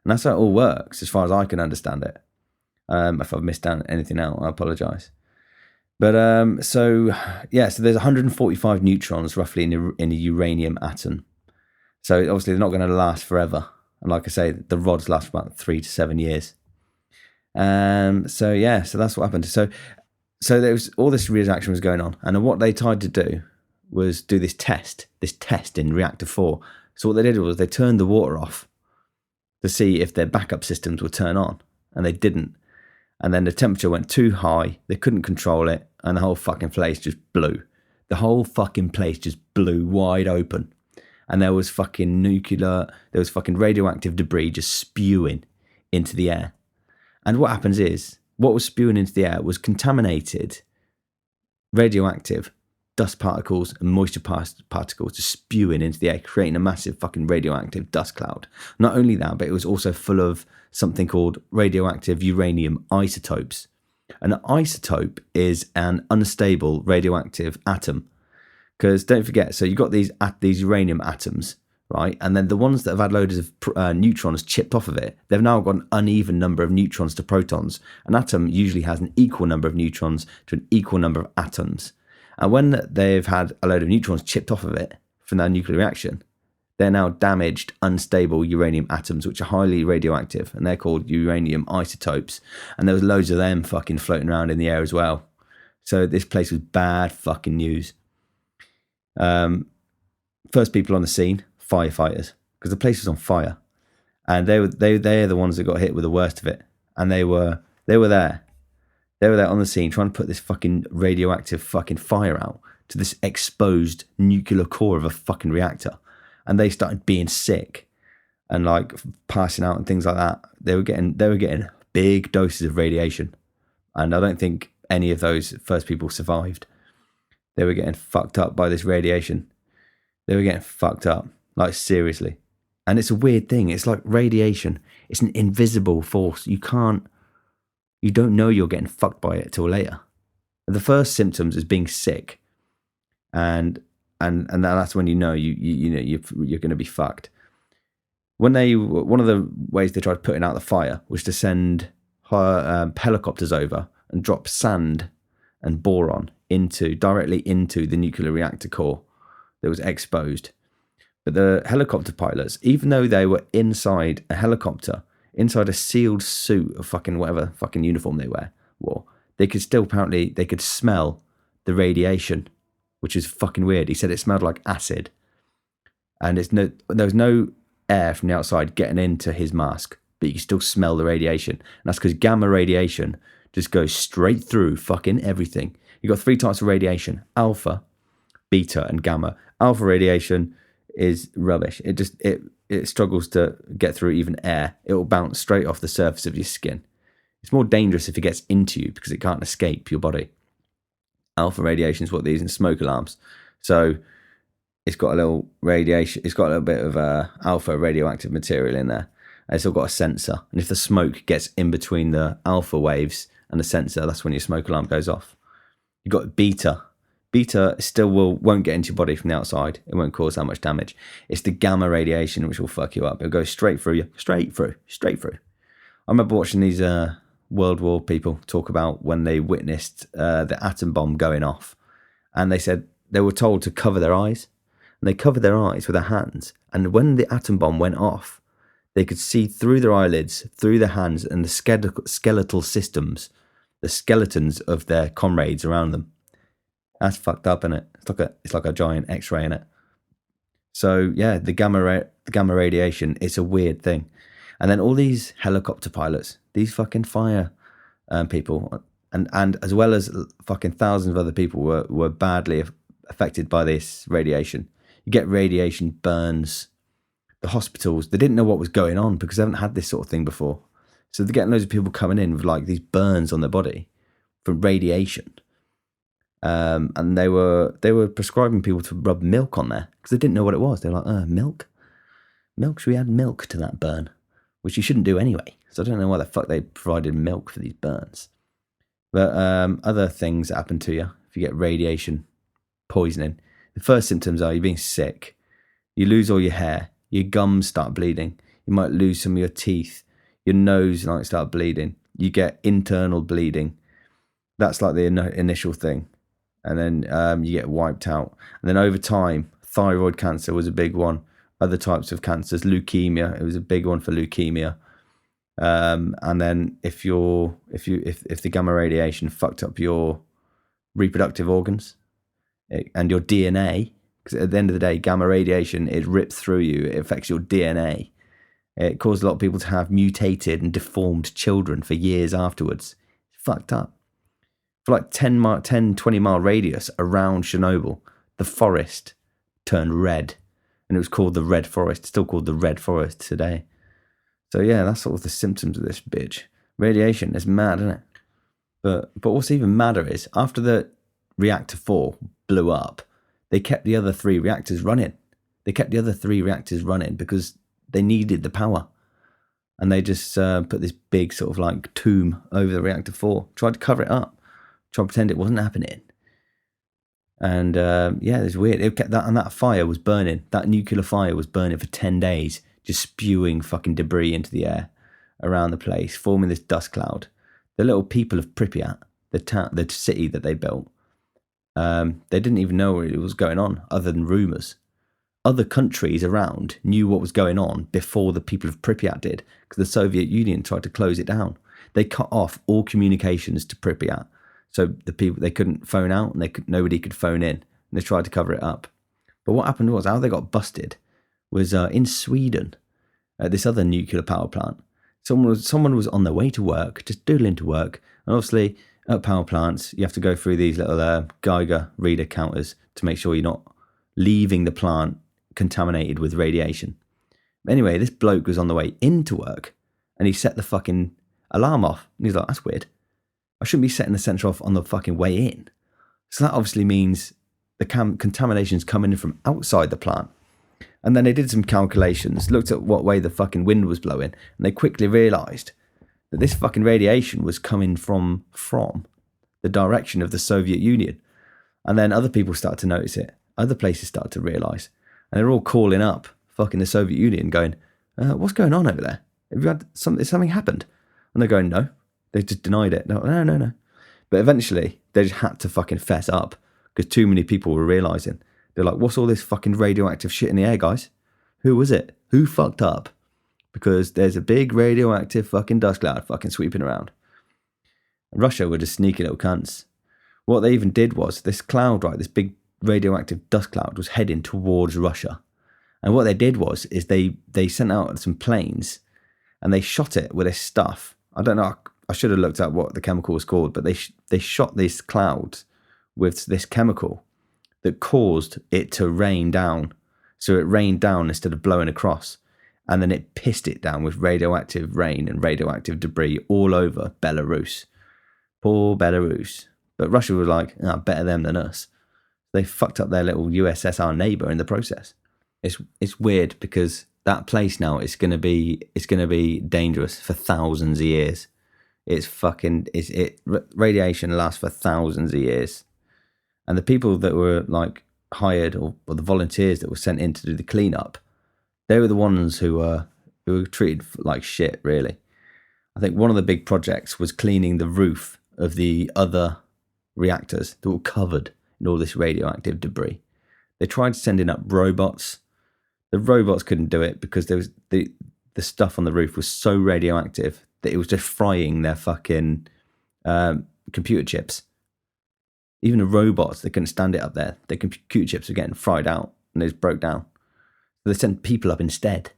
And that's how it all works, as far as I can understand it. If I've missed out anything out, I apologise. But so there's 145 neutrons roughly in a uranium atom. So obviously they're not going to last forever. And like I say, the rods last about 3 to 7 years. So that's what happened. So there was all this reaction was going on, and what they tried to do was do this test in reactor 4. So what they did was they turned the water off to see if their backup systems would turn on, and they didn't. And then the temperature went too high. They couldn't control it. And the whole fucking place just blew. The whole fucking place just blew wide open. And there was fucking radioactive debris just spewing into the air. And what happens is, what was spewing into the air was contaminated radioactive dust particles and moisture particles just spewing into the air, creating a massive fucking radioactive dust cloud. Not only that, but it was also full of something called radioactive uranium isotopes. An isotope is an unstable radioactive atom. Because don't forget, so you've got these uranium atoms, right? And then the ones that have had loads of neutrons chipped off of it, they've now got an uneven number of neutrons to protons. An atom usually has an equal number of neutrons to an equal number of atoms. And when they've had a load of neutrons chipped off of it from that nuclear reaction, they're now damaged, unstable uranium atoms, which are highly radioactive, and they're called uranium isotopes. And there was loads of them fucking floating around in the air as well. So this place was bad fucking news. First people on the scene, firefighters, because the place was on fire, and they're the ones that got hit with the worst of it. And they were there. They were there on the scene trying to put this fucking radioactive fucking fire out to this exposed nuclear core of a fucking reactor. And they started being sick and like passing out and things like that. They were getting big doses of radiation. And I don't think any of those first people survived. They were getting fucked up by this radiation. They were getting fucked up, like seriously. And it's a weird thing. It's like radiation. It's an invisible force. You don't know you're getting fucked by it till later. The first symptoms is being sick, and that's when you know you're going to be fucked. One of the ways they tried putting out the fire was to send helicopters over and drop sand and boron directly into the nuclear reactor core that was exposed. But the helicopter pilots, even though they were inside a helicopter, inside a sealed suit of fucking whatever fucking uniform they wore, they could still they could smell the radiation, which is fucking weird. He said it smelled like acid, and there was no air from the outside getting into his mask, but you can still smell the radiation. And that's because gamma radiation just goes straight through fucking everything. You've got 3 types of radiation: alpha, beta, and gamma. Alpha radiation is rubbish. It struggles to get through even air. It will bounce straight off the surface of your skin. It's more dangerous if it gets into you because it can't escape your body. Alpha radiation is what they use in smoke alarms. So it's got a little radiation. It's got a little bit of alpha radioactive material in there. And it's all got a sensor. And if the smoke gets in between the alpha waves and the sensor, that's when your smoke alarm goes off. You've got beta. Beta still won't get into your body from the outside. It won't cause that much damage. It's the gamma radiation which will fuck you up. It'll go straight through you. Straight through. I remember watching these World War people talk about when they witnessed the atom bomb going off. And they said they were told to cover their eyes. And they covered their eyes with their hands. And when the atom bomb went off, they could see through their eyelids, through their hands, and the skeletal systems, the skeletons of their comrades around them. That's fucked up, innit? It's like a giant X-ray, innit? So yeah, the gamma radiation, it's a weird thing. And then all these helicopter pilots, these fucking fire people, and as well as fucking thousands of other people were badly affected by this radiation. You get radiation burns. The hospitals, they didn't know what was going on because they haven't had this sort of thing before. So they're getting loads of people coming in with like these burns on their body from radiation. And they were prescribing people to rub milk on there because they didn't know what it was. They were like, milk? Should we add milk to that burn? Which you shouldn't do anyway. So I don't know why the fuck they provided milk for these burns. But other things that happen to you if you get radiation poisoning. The first symptoms are you're being sick. You lose all your hair. Your gums start bleeding. You might lose some of your teeth. Your nose might start bleeding. You get internal bleeding. That's like the initial thing. And then you get wiped out. And then over time, thyroid cancer was a big one. Other types of cancers, leukemia, it was a big one for leukemia. And then if the gamma radiation fucked up your reproductive organs and your DNA, because at the end of the day, gamma radiation, it rips through you. It affects your DNA. It caused a lot of people to have mutated and deformed children for years afterwards. fucked up. For like 20 mile radius around Chernobyl, the forest turned red. And it was called the Red Forest. It's still called the Red Forest today. So yeah, that's sort of the symptoms of this bitch. Radiation is mad, isn't it? But what's even madder is, after the reactor 4 blew up, they kept the other 3 reactors running. Because they needed the power. And they just put this big sort of like tomb over the reactor 4, tried to cover it up, tried to pretend it wasn't happening. And yeah, it's weird. It kept that, and that fire was burning. That nuclear fire was burning for 10 days, just spewing fucking debris into the air around the place, forming this dust cloud. The little people of Pripyat, the city that they built, they didn't even know what was going on, other than rumors. Other countries around knew what was going on before the people of Pripyat did, because the Soviet Union tried to close it down. They cut off all communications to Pripyat, so the people, they couldn't phone out, and nobody could phone in. And they tried to cover it up. But what happened was, how they got busted was in Sweden, at this other nuclear power plant. Someone was on their way to work, just doodling to work, and obviously at power plants you have to go through these little Geiger reader counters to make sure you're not leaving the plant contaminated with radiation. Anyway, this bloke was on the way into work, and he set the fucking alarm off. And he's like, that's weird. I shouldn't be setting the sensor off on the fucking way in. So that obviously means the contamination's coming in from outside the plant. And then they did some calculations, looked at what way the fucking wind was blowing, and they quickly realised that this fucking radiation was coming from the direction of the Soviet Union. And then other people started to notice it. Other places started to realise. And they're all calling up fucking the Soviet Union going, what's going on over there? Have you had something happened? And they're going, no. They just denied it. No. But eventually, they just had to fucking fess up, because too many people were realising. They're like, what's all this fucking radioactive shit in the air, guys? Who was it? Who fucked up? Because there's a big radioactive fucking dust cloud fucking sweeping around. And Russia were just sneaky little cunts. What they even did was, this cloud, right, this big radioactive dust cloud was heading towards Russia. And what they did was, they sent out some planes, and they shot it with this stuff. I don't know, I should have looked at what the chemical was called, but they shot these clouds with this chemical that caused it to rain down. So it rained down instead of blowing across. And then it pissed it down with radioactive rain and radioactive debris all over Belarus. Poor Belarus. But Russia was like, better them than us. They fucked up their little USSR neighbour in the process. It's weird, because that place now is going to be dangerous for thousands of years. Radiation lasts for thousands of years. And the people that were like hired, or the volunteers that were sent in to do the cleanup, they were the ones who were treated like shit, really. I think one of the big projects was cleaning the roof of the other reactors that were covered in all this radioactive debris. They tried sending up robots. The robots couldn't do it, because there was the stuff on the roof was so radioactive that it was just frying their fucking computer chips. Even the robots, they couldn't stand it up there. Their computer chips were getting fried out, and they just broke down. So they sent people up instead.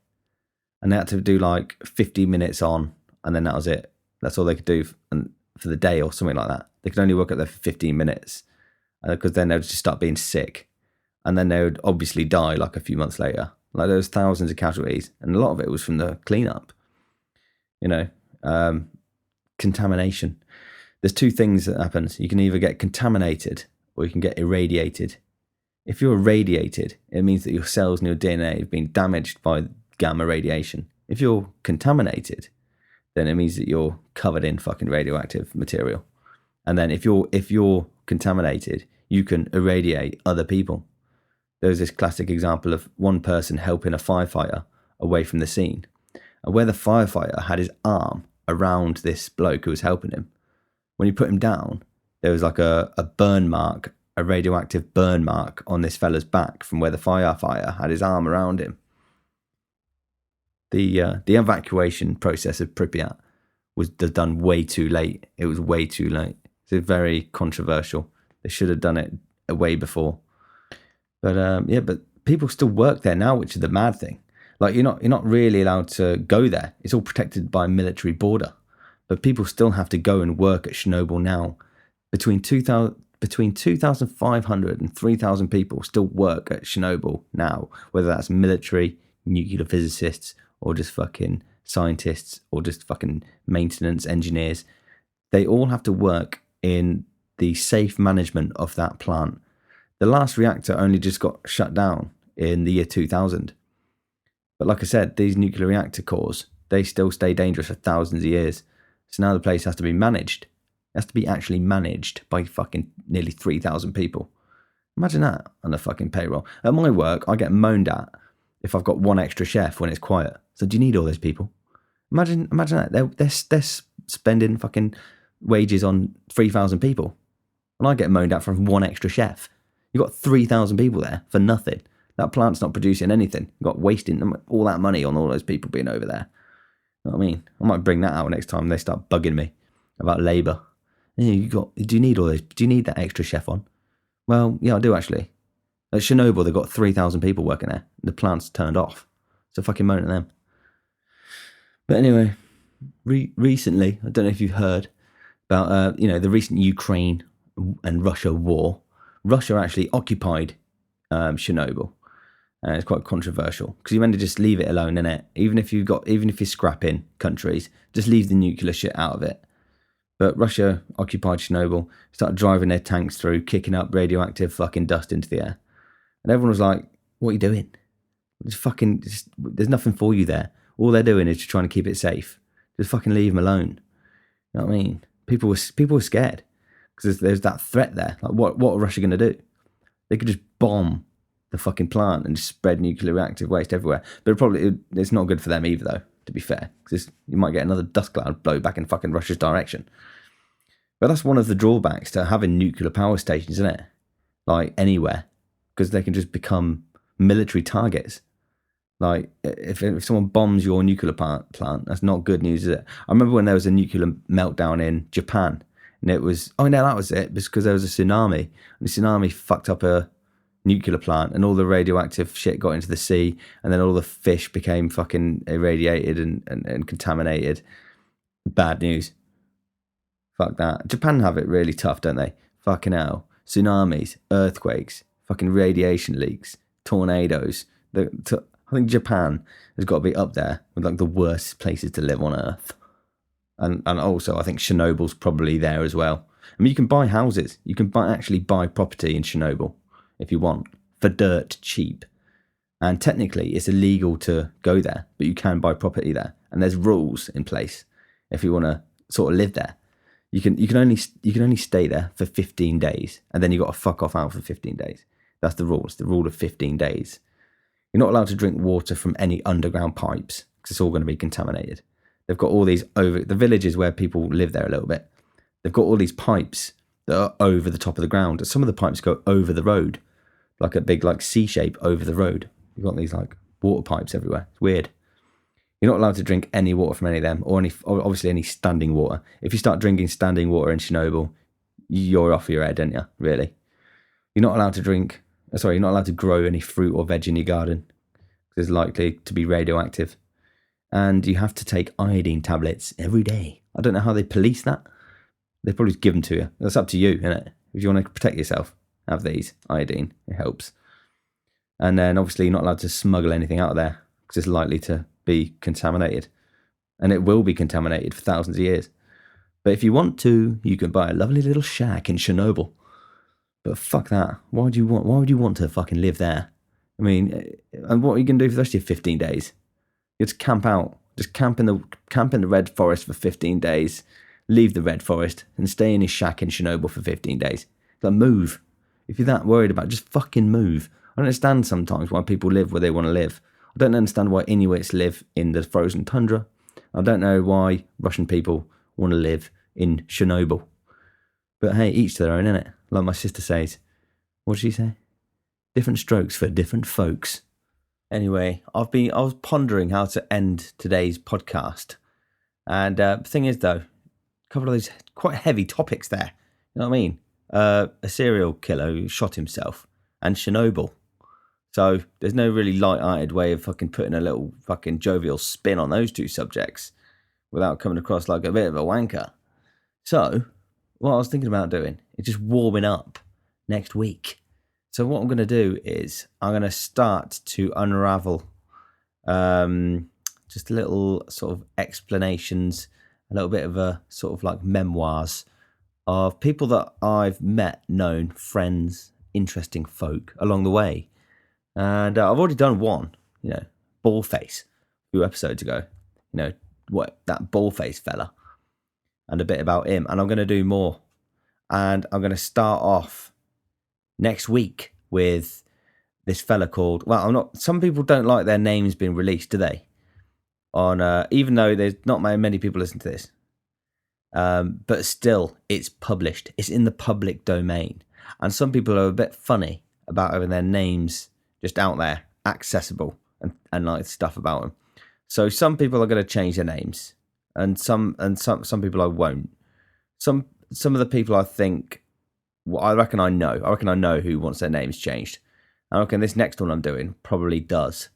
And they had to do like 15 minutes on, and then that was it. That's all they could do for the day or something like that. They could only work up there for 15 minutes, because then they would just start being sick. And then they would obviously die like a few months later. Like, there was thousands of casualties, and a lot of it was from the cleanup. Contamination. There's two things that happens. You can either get contaminated, or you can get irradiated. If you're irradiated, it means that your cells and your DNA have been damaged by gamma radiation. If you're contaminated, then it means that you're covered in fucking radioactive material. And then if you're contaminated, you can irradiate other people. There's this classic example of one person helping a firefighter away from the scene. And where the firefighter had his arm around this bloke who was helping him, when you put him down, there was like a burn mark, a radioactive burn mark on this fella's back from where the firefighter had his arm around him. The evacuation process of Pripyat was done way too late. It was way too late. It's very controversial. They should have done it way before. But but people still work there now, which is the mad thing. Like, you're not really allowed to go there. It's all protected by a military border. but people still have to go and work at Chernobyl now. Between 2,500 and 3,000 people still work at Chernobyl now, whether that's military, nuclear physicists, or just fucking scientists, or just fucking maintenance engineers. They all have to work in the safe management of that plant. The last reactor only just got shut down in the year 2000. But like I said, these nuclear reactor cores, they still stay dangerous for thousands of years. So now the place has to be managed. It has to be actually managed by fucking nearly 3,000 people. Imagine that on the fucking payroll. At my work, I get moaned at if I've got one extra chef when it's quiet. So do you need all those people? Imagine that. They're spending fucking wages on 3,000 people. And I get moaned at from one extra chef. You've got 3,000 people there for nothing. That plant's not producing anything. You've got wasting all that money on all those people being over there. You know what I mean? I might bring that out next time they start bugging me about labour. Do you need all those? Do you need that extra chef on? Well, yeah, I do actually. At Chernobyl, they've got 3,000 people working there. The plant's turned off. So fucking moan at them. But anyway, recently, I don't know if you've heard about the recent Ukraine and Russia war. Russia actually occupied Chernobyl, and it's quite controversial because you meant to just leave it alone, innit? Even if you're scrapping countries, just leave the nuclear shit out of it. But Russia occupied Chernobyl, started driving their tanks through, kicking up radioactive fucking dust into the air, and everyone was like, "What are you doing? There's nothing for you there. All they're doing is just trying to keep it safe. Just fucking leave them alone." You know what I mean? People were scared because there's that threat there. Like, what are Russia going to do? They could just bomb the fucking plant and just spread nuclear reactive waste everywhere. But it's not good for them either, though, to be fair, because you might get another dust cloud blow back in fucking Russia's direction. But that's one of the drawbacks to having nuclear power stations, isn't it? Like, anywhere, because they can just become military targets. Like, if someone bombs your nuclear plant, that's not good news, is it? I remember when there was a nuclear meltdown in Japan, and it was, that was it, because there was a tsunami, and the tsunami fucked up a nuclear plant, and all the radioactive shit got into the sea, and then all the fish became fucking irradiated and contaminated. Bad news. Fuck that. Japan have it really tough, don't they? Fucking hell. Tsunamis, earthquakes, fucking radiation leaks, tornadoes. I think Japan has got to be up there with like the worst places to live on Earth. And also, I think Chernobyl's probably there as well. I mean, you can buy houses. You can actually buy property in Chernobyl if you want for dirt cheap. And technically, it's illegal to go there, but you can buy property there. And there's rules in place if you want to sort of live there. You can only stay there for 15 days, and then you got to fuck off out for 15 days. That's the rule. It's the rule of 15 days. You're not allowed to drink water from any underground pipes because it's all going to be contaminated. They've got all these the villages where people live there a little bit. They've got all these pipes that are over the top of the ground. Some of the pipes go over the road, like a big like C shape over the road. You've got these like water pipes everywhere. It's weird. You're not allowed to drink any water from any of them, or obviously any standing water. If you start drinking standing water in Chernobyl, you're off your head, aren't you? Really. You're not allowed to grow any fruit or veg in your garden because it's likely to be radioactive. And you have to take iodine tablets every day. I don't know how they police that. They probably give them to you. That's up to you, isn't it? If you want to protect yourself, have these iodine. It helps. And then obviously you're not allowed to smuggle anything out of there because it's likely to be contaminated. And it will be contaminated for thousands of years. But if you want to, you can buy a lovely little shack in Chernobyl. But fuck that. Why would you want to fucking live there? I mean, and what are you going to do for the rest of your 15 days? You have to camp out. Just camp in the Red Forest for 15 days. Leave the Red Forest and stay in his shack in Chernobyl for 15 days. Like, move. If you're that worried about it, just fucking move. I don't understand sometimes why people live where they want to live. I don't understand why Inuits live in the frozen tundra. I don't know why Russian people want to live in Chernobyl. But hey, each to their own, innit? Like my sister says. What did she say? Different strokes for different folks. Anyway, I was pondering how to end today's podcast. And the thing is, though, a couple of those quite heavy topics there. You know what I mean? A serial killer who shot himself and Chernobyl. So there's no really light-hearted way of fucking putting a little fucking jovial spin on those two subjects. without coming across like a bit of a wanker. So, what I was thinking about doing is just warming up next week. So what I'm going to do is I'm going to start to unravel just little sort of explanations, a little bit of a sort of like memoirs of people that I've met, known, friends, interesting folk along the way. And I've already done one, Ballface, a few episodes ago. What that Ballface fella, and a bit about him. And I'm going to do more. And I'm going to start off next week with this fella called, some people don't like their names being released, do they? Even though there's not many people listen to this. But still, it's published. It's in the public domain. And some people are a bit funny about having their names just out there, accessible, and like stuff about them. So some people are going to change their names, and some people I won't. Some of the people I think, I reckon I know who wants their names changed. I reckon this next one I'm doing probably does,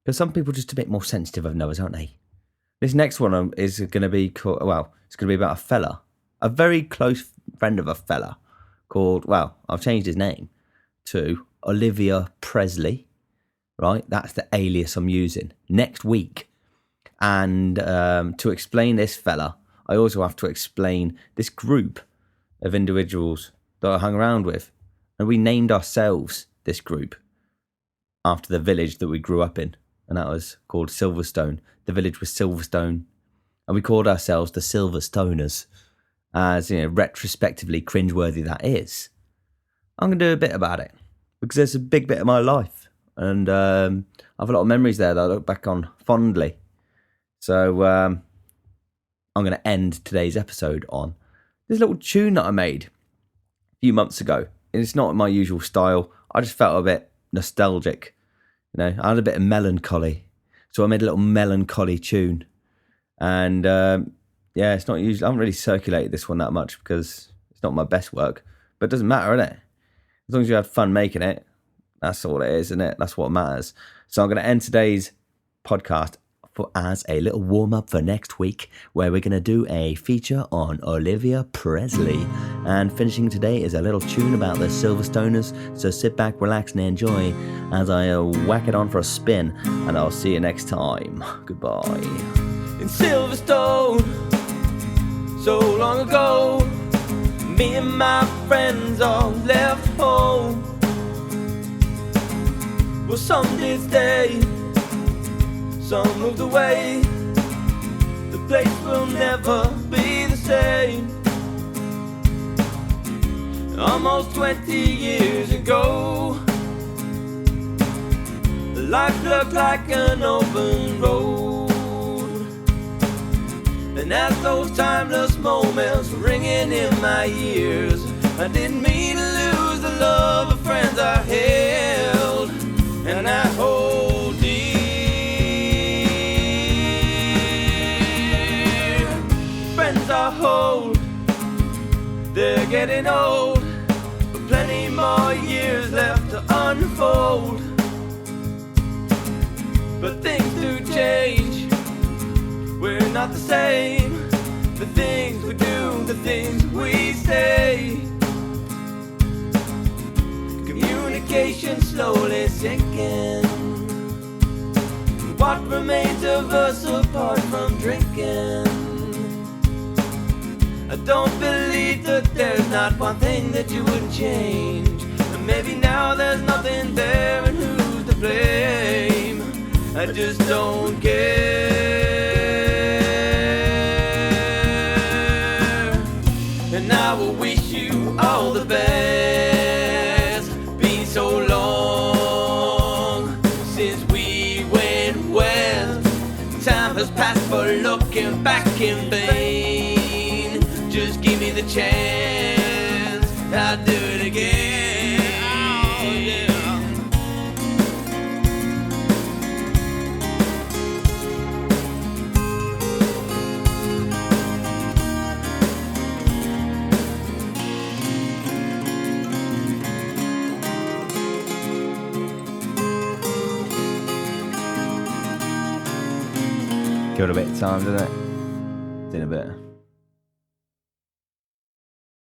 because some people are just a bit more sensitive of knowers, aren't they? This next one is going to be called, it's going to be about a fella, a very close friend of a fella called, I've changed his name to Olivia Presley, right? That's the alias I'm using next week. And to explain this fella, I also have to explain this group of individuals that I hung around with. And we named ourselves this group after the village that we grew up in. And that was called Silverstone. The village was Silverstone. And we called ourselves the Silverstoners. As, retrospectively cringeworthy that is. I'm going to do a bit about it. Because there's a big bit of my life. And I have a lot of memories there that I look back on fondly. So I'm going to end today's episode on this little tune that I made a few months ago. It's not my usual style. I just felt a bit nostalgic. I had a bit of melancholy. So I made a little melancholy tune. And it's not usually, I haven't really circulated this one that much because it's not my best work. But it doesn't matter, innit? As long as you had fun making it, that's all it is, isn't it? That's what matters. So I'm going to end today's podcast as a little warm-up for next week, where we're going to do a feature on Olivia Presley. And finishing today is a little tune about the Silverstoners. So sit back, relax, and enjoy as I whack it on for a spin. And I'll see you next time. Goodbye. In Silverstone, so long ago, me and my friends all left home. Well, some did stay, some moved away. The place will never be the same. Almost 20 years ago, life looked like an open road. And as those timeless moments ringing in my ears, I didn't mean to lose the love of friends I held and I hold dear. Friends I hold, they're getting old, but plenty more years left to unfold. But things do change, we're not the same. The things we do, the things we say. Communication slowly sinking. What remains of us apart from drinking? I don't believe that there's not one thing that you wouldn't change. And maybe now there's nothing there, and who's to blame? I just don't care. And I will wish you all the best. Been so long since we went west. Time has passed for looking back in vain. Just give me the chance, I'll do it again. Oh, yeah. Give it a bit of time, doesn't it? in a bit.